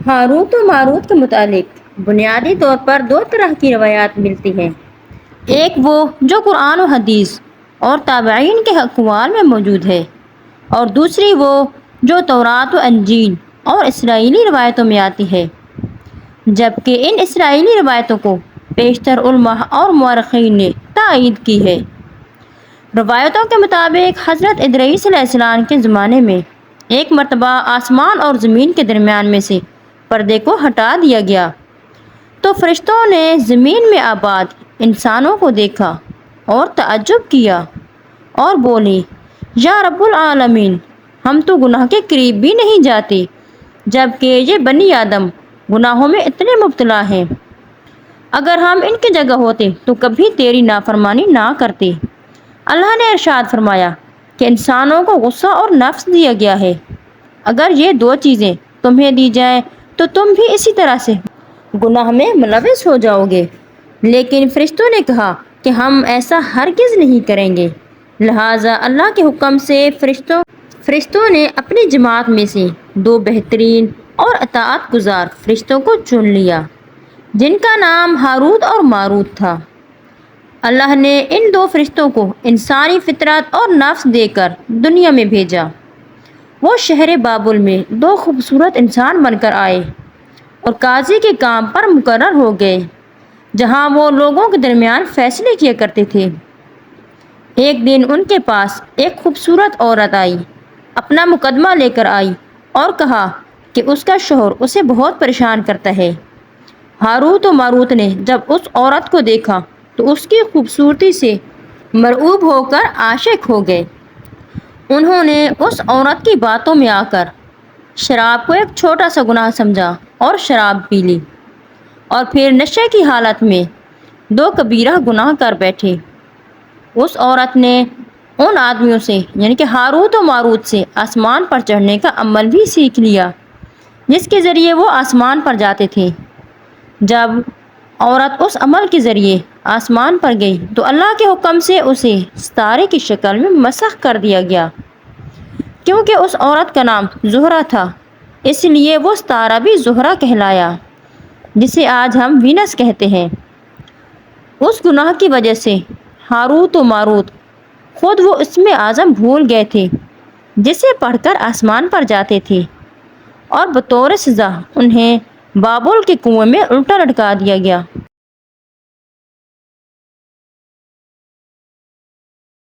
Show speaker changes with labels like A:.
A: Harut و ماروت کے متعلق بنیادی طور پر دو طرح کی روایات ملتی ہیں۔ ایک وہ جو قرآن و حدیث اور تابعین کے اقوال میں موجود ہے، اور دوسری وہ جو تورات و انجیل اور اسرائیلی روایتوں میں آتی ہے، جبکہ ان اسرائیلی روایتوں کو بیشتر علماء اور مورخین نے تائید کی ہے۔ روایتوں کے مطابق حضرت ادریس علیہ السلام کے زمانے میں ایک مرتبہ آسمان اور زمین کے درمیان میں سے پردے کو ہٹا دیا گیا تو فرشتوں نے زمین میں آباد انسانوں کو دیکھا اور تعجب کیا اور بولے، یا رب العالمین، ہم تو گناہ کے قریب بھی نہیں جاتے، جبکہ یہ بنی آدم گناہوں میں اتنے مبتلا ہیں۔ اگر ہم ان کی جگہ ہوتے تو کبھی تیری نافرمانی نہ کرتے۔ اللہ نے ارشاد فرمایا کہ انسانوں کو غصہ اور نفس دیا گیا ہے، اگر یہ دو چیزیں تمہیں دی جائیں تو تم بھی اسی طرح سے گناہ میں ملوث ہو جاؤ گے، لیکن فرشتوں نے کہا کہ ہم ایسا ہرگز نہیں کریں گے۔ لہٰذا اللہ کے حکم سے فرشتوں نے اپنی جماعت میں سے دو بہترین اور اطاعت گزار فرشتوں کو چن لیا، جن کا نام ہاروت اور ماروت تھا۔ اللہ نے ان دو فرشتوں کو انسانی فطرت اور نفس دے کر دنیا میں بھیجا۔ وہ شہر بابل میں دو خوبصورت انسان بن کر آئے اور قاضی کے کام پر مقرر ہو گئے، جہاں وہ لوگوں کے درمیان فیصلے کیا کرتے تھے۔ ایک دن ان کے پاس ایک خوبصورت عورت آئی، اپنا مقدمہ لے کر آئی اور کہا کہ اس کا شوہر اسے بہت پریشان کرتا ہے۔ ہاروت و ماروت نے جب اس عورت کو دیکھا تو اس کی خوبصورتی سے مرعوب ہو کر عاشق ہو گئے۔ انہوں نے اس عورت کی باتوں میں آ کر شراب کو ایک چھوٹا سا گناہ سمجھا اور شراب پی لی، اور پھر نشے کی حالت میں دو کبیرہ گناہ کر بیٹھے۔ اس عورت نے ان آدمیوں سے یعنی کہ ہاروت و ماروت سے آسمان پر چڑھنے کا عمل بھی سیکھ لیا، جس کے ذریعے وہ آسمان پر جاتے تھے۔ جب عورت اس عمل کے ذریعے آسمان پر گئی تو اللہ کے حکم سے اسے ستارے کی شکل میں مسخ کر دیا گیا۔ کیونکہ اس عورت کا نام زہرہ تھا، اس لیے وہ ستارہ بھی زہرہ کہلایا، جسے آج ہم وینس کہتے ہیں۔ اس گناہ کی وجہ سے ہاروت و ماروت خود وہ اسم اعظم بھول گئے تھے جسے پڑھ کر آسمان پر جاتے تھے، اور بطور سزا انہیں بابل کے کنویں میں الٹا لٹکا دیا گیا۔